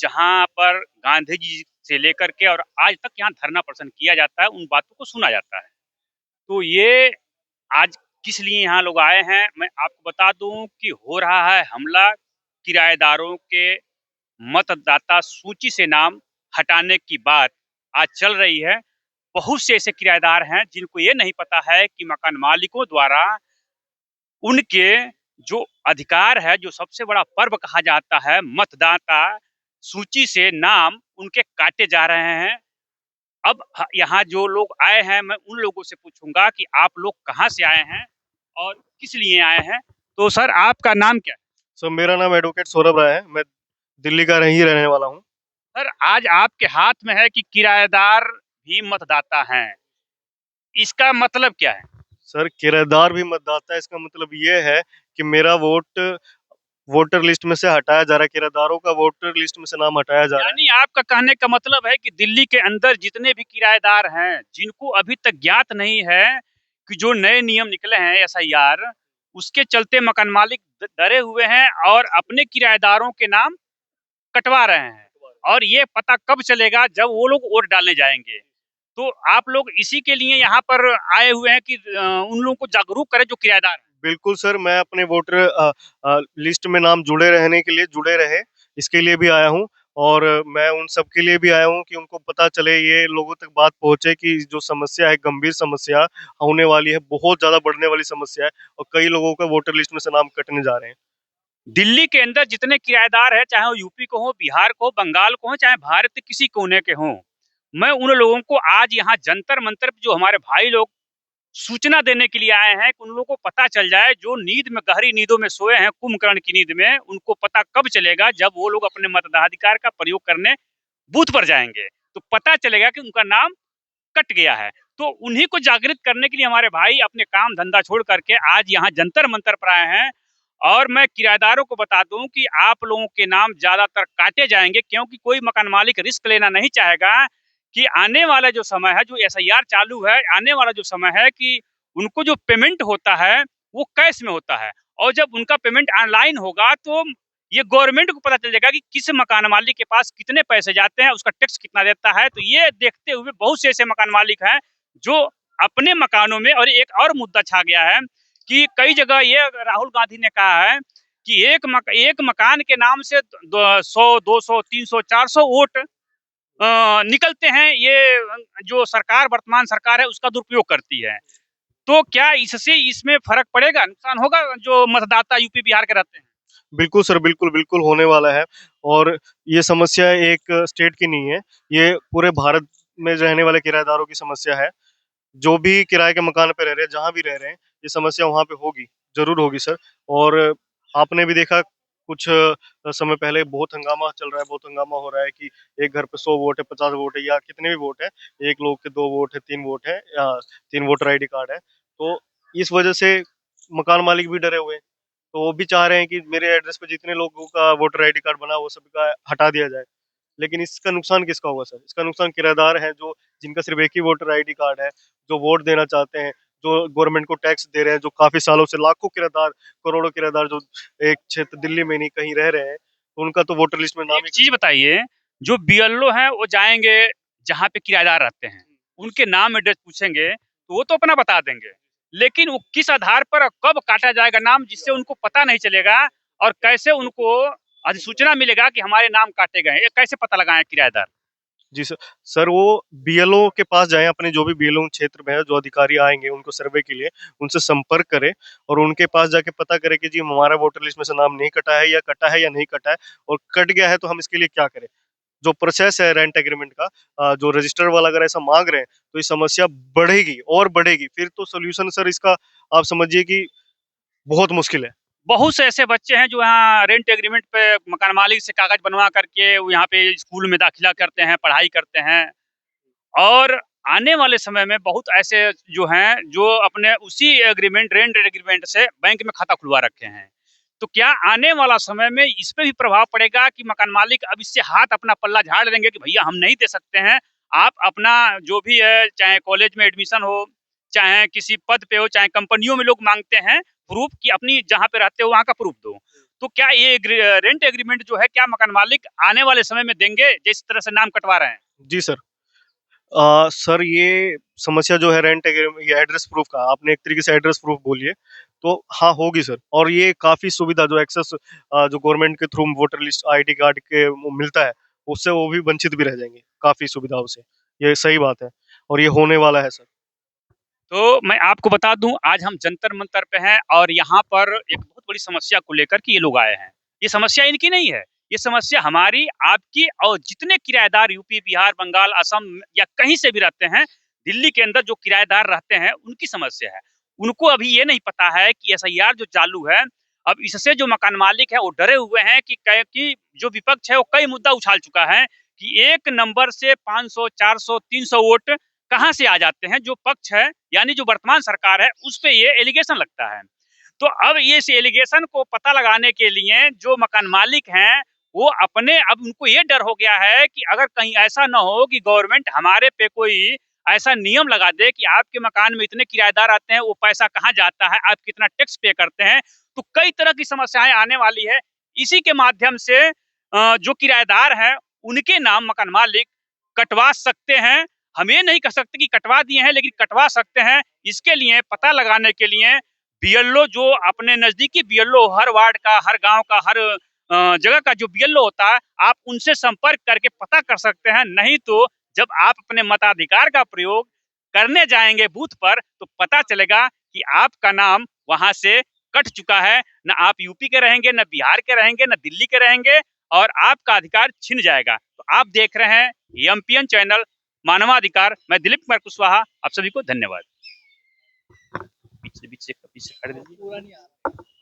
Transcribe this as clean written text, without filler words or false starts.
जहाँ पर गांधी जी से लेकर के और आज तक यहाँ धरना प्रदर्शन किया जाता है, उन बातों को सुना जाता है। तो ये आज किस लिए यहाँ लोग आए हैं, मैं आपको बता दूं कि हो रहा है हमला किराएदारों के मतदाता सूची से नाम हटाने की बात आज चल रही है। बहुत से ऐसे किराएदार हैं जिनको ये नहीं पता है कि मकान मालिकों द्वारा उनके जो अधिकार है, जो सबसे बड़ा पर्व कहा जाता है, मतदाता सूची से नाम उनके काटे जा रहे हैं। अब यहाँ जो लोग आए हैं, मैं उन लोगों से पूछूंगा कि आप लोग कहाँ से आए हैं और किस लिए आए हैं। तो सर, आपका नाम क्या है? सर मेरा नाम एडवोकेट सौरभ राय है। मैं दिल्ली का ही रहने वाला हूँ। सर, आज आपके हाथ में है कि किराएदार भी मतदाता हैं, इसका मतलब क्या है? सर किराएदार भी मतदाता है, इसका मतलब ये है कि मेरा वोट वोटर लिस्ट में से हटाया जा रहा है, किराएदारों का वोटर लिस्ट में से नाम हटाया जा रहा है। यानी आपका कहने का मतलब है कि दिल्ली के अंदर जितने भी किराएदार हैं, जिनको अभी तक ज्ञात नहीं है कि जो नए नियम निकले हैं एसआईआर, उसके चलते मकान मालिक डरे हुए हैं और अपने किराएदारों के नाम कटवा रहे हैं। और ये पता कब चलेगा? जब वो लोग वोट डालने जाएंगे। तो आप लोग इसी के लिए यहाँ पर आए हुए हैं कि उन लोगों को जागरूक करें जो किराएदार हैं। बिल्कुल सर, मैं अपने वोटर लिस्ट में नाम जुड़े रहने के लिए जुड़े रहे, इसके लिए भी आया हूँ। और मैं उन सब के लिए भी आया हूँ कि उनको पता चले, ये लोगों तक बात पहुंचे कि जो समस्या है, गंभीर समस्या होने वाली है, बहुत ज्यादा बढ़ने वाली समस्या है और कई लोगों का वोटर लिस्ट में से नाम कटने जा रहे हैं। दिल्ली के अंदर जितने किराएदार हैं, चाहे वो यूपी को हो, बिहार को हो, बंगाल को हो, चाहे भारत के किसी कोने के हों, मैं उन लोगों को आज यहाँ जंतर मंतर जो हमारे भाई लोग सूचना देने के लिए आए हैं कि उन लोगों को पता चल जाए, जो नींद में, गहरी नींदों में सोए हैं, कुंभकर्ण की नींद में, उनको पता कब चलेगा? जब वो लोग अपने मताधिकार का प्रयोग करने बूथ पर जाएंगे, तो पता चलेगा कि उनका नाम कट गया है। तो उन्हीं को जागृत करने के लिए हमारे भाई अपने काम धंधा छोड़ करके आज यहाँ जंतर मंतर पर आए हैं। और मैं किराएदारों को बता दूं कि आप लोगों के नाम ज्यादातर काटे जाएंगे, क्योंकि कोई मकान मालिक रिस्क लेना नहीं चाहेगा कि आने वाला जो समय है, जो एसआईआर चालू है, आने वाला जो समय है कि उनको जो पेमेंट होता है वो कैश में होता है, और जब उनका पेमेंट ऑनलाइन होगा तो ये गवर्नमेंट को पता चल जाएगा कि किस मकान मालिक के पास कितने पैसे जाते हैं, उसका टैक्स कितना देता है। तो ये देखते हुए बहुत से ऐसे मकान मालिक हैं जो अपने मकानों में, और एक और मुद्दा छा गया है कि कई जगह ये राहुल गांधी ने कहा है कि एक मकान के नाम से 100, 200, 300, 400 वोट निकलते हैं। ये जो सरकार, वर्तमान सरकार है, उसका दुरुपयोग करती है। तो क्या इससे इसमें फर्क पड़ेगा, नुकसान होगा जो मतदाता यूपी बिहार के रहते हैं? बिल्कुल सर, बिल्कुल बिल्कुल होने वाला है। और ये समस्या एक स्टेट की नहीं है, ये पूरे भारत में रहने वाले किराएदारों की समस्या है। जो भी किराए के मकान पे रह रहे हैं, जहाँ भी रह रहे हैं, ये समस्या वहाँ पे होगी, जरूर होगी सर। और आपने भी देखा कुछ समय पहले बहुत हंगामा चल रहा है, बहुत हंगामा हो रहा है कि एक घर पे 100 वोट है, 50 वोट है, या कितने भी वोट है, एक लोग के 2 वोट है, 3 वोट है, या 3 वोटर आईडी कार्ड है। तो इस वजह से मकान मालिक भी डरे हुए हैं। तो वो भी चाह रहे हैं कि मेरे एड्रेस पे जितने लोगों का वोटर आईडी कार्ड बना, वो सभी का हटा दिया जाए। लेकिन इसका नुकसान किसका होगा सर? इसका नुकसान किराएदार हैं, जो जिनका सिर्फ एक ही वोटर आईडी कार्ड है, जो वोट देना चाहते हैं, जो गवर्नमेंट को टैक्स दे रहे हैं, जो काफी सालों से लाखों किराएदार, करोड़ों किराएदार जो एक क्षेत्र दिल्ली में नहीं कहीं रह रहे हैं, तो उनका तो वोटर लिस्ट में नाम एक चीज बताइए, जो बीएलओ हैं वो जाएंगे जहाँ पे किराएदार रहते हैं, उनके नाम एड्रेस पूछेंगे तो वो तो अपना बता देंगे, लेकिन वो किस आधार पर और कब काटा जाएगा नाम, जिससे उनको पता नहीं चलेगा, और कैसे उनको अधिसूचना मिलेगा कि हमारे नाम काटे गए, ये कैसे पता लगाएं किराएदार? जी सर। सर वो बीएलओ के पास जाएं, अपने जो भी बीएलओ क्षेत्र में है, जो अधिकारी आएंगे उनको सर्वे के लिए, उनसे संपर्क करें और उनके पास जाके पता करें कि जी हमारा वोटर लिस्ट में से नाम नहीं कटा है, या कटा है या नहीं कटा है, और कट गया है तो हम इसके लिए क्या करें। जो प्रोसेस है रेंट एग्रीमेंट का, जो रजिस्टर वाला अगर ऐसा मांग रहे हैं, तो ये समस्या बढ़ेगी और बढ़ेगी। फिर तो सोल्यूशन सर इसका आप समझिए कि बहुत मुश्किल है। बहुत से ऐसे बच्चे हैं जो यहाँ रेंट एग्रीमेंट पे मकान मालिक से कागज बनवा करके वो यहाँ पे स्कूल में दाखिला करते हैं, पढ़ाई करते हैं, और आने वाले समय में बहुत ऐसे जो हैं जो अपने उसी एग्रीमेंट, रेंट एग्रीमेंट से बैंक में खाता खुलवा रखे हैं। तो क्या आने वाला समय में इस पे भी प्रभाव पड़ेगा कि मकान मालिक अब इससे हाथ अपना पल्ला झाड़ देंगे कि भैया हम नहीं दे सकते हैं, आप अपना जो भी है, चाहे कॉलेज में एडमिशन हो, चाहे किसी पद पे हो, चाहे कंपनियों में लोग मांगते हैं प्रूफ कि अपनी जहाँ पे रहते हो वहाँ का प्रूफ दो। तो क्या ये रेंट एग्रीमेंट जो है क्या मकान मालिक आने वाले समय में देंगे जिस तरह से नाम कटवा रहे हैं? जी सर। सर ये समस्या जो है रेंट एग्रीमेंट, ये एड्रेस प्रूफ का आपने एक तरीके से एड्रेस प्रूफ बोलिए, तो हाँ होगी सर। और ये काफ़ी सुविधा जो एक्सेस जो गवर्नमेंट के through voter list ID card के वो मिलता है, उससे वो भी वंचित भी रह जाएंगे काफ़ी सुविधाओं से। ये सही बात है और ये होने वाला है सर। तो मैं आपको बता दूं, आज हम जंतर मंतर पे हैं और यहाँ पर एक बहुत बड़ी समस्या को लेकर के ये लोग आए हैं। ये समस्या इनकी नहीं है, ये समस्या हमारी, आपकी और जितने किराएदार यूपी, बिहार, बंगाल, असम या कहीं से भी रहते हैं, दिल्ली के अंदर जो किराएदार रहते हैं, उनकी समस्या है। उनको अभी ये नहीं पता है कि एसआईआर जो चालू है, अब इससे जो मकान मालिक है वो डरे हुए हैं कि जो विपक्ष है वो कई मुद्दा उछाल चुका है कि एक नंबर से 500, 400, 300 वोट कहाँ से आ जाते हैं। जो पक्ष है यानी जो वर्तमान सरकार है उस पे ये एलिगेशन लगता है। तो अब ये इस एलिगेशन को पता लगाने के लिए जो मकान मालिक हैं वो अपने, अब उनको ये डर हो गया है कि अगर कहीं ऐसा ना हो कि गवर्नमेंट हमारे पे कोई ऐसा नियम लगा दे कि आपके मकान में इतने किराएदार आते हैं, वो पैसा कहाँ जाता है, आप कितना टैक्स पे करते हैं, तो कई तरह की समस्याएं आने वाली है। इसी के माध्यम से जो किराएदार हैं उनके नाम मकान मालिक कटवा सकते हैं। हम ये नहीं कह सकते कि कटवा दिए हैं, लेकिन कटवा सकते हैं। इसके लिए पता लगाने के लिए बीएलओ, जो अपने नजदीकी बीएलओ, हर वार्ड का, हर गांव का, हर जगह का जो बीएलओ होता है, आप उनसे संपर्क करके पता कर सकते हैं। नहीं तो जब आप अपने मताधिकार का प्रयोग करने जाएंगे बूथ पर, तो पता चलेगा कि आपका नाम वहां से कट चुका है। न आप यूपी के रहेंगे, न बिहार के रहेंगे, न दिल्ली के रहेंगे, और आपका अधिकार छिन जाएगा। तो आप देख रहे हैं एमपीएन चैनल मानवाधिकार। मैं दिलीप कुमार कुशवाहा, आप सभी को धन्यवाद। पीछे पीछे पीछे कर दीजिए।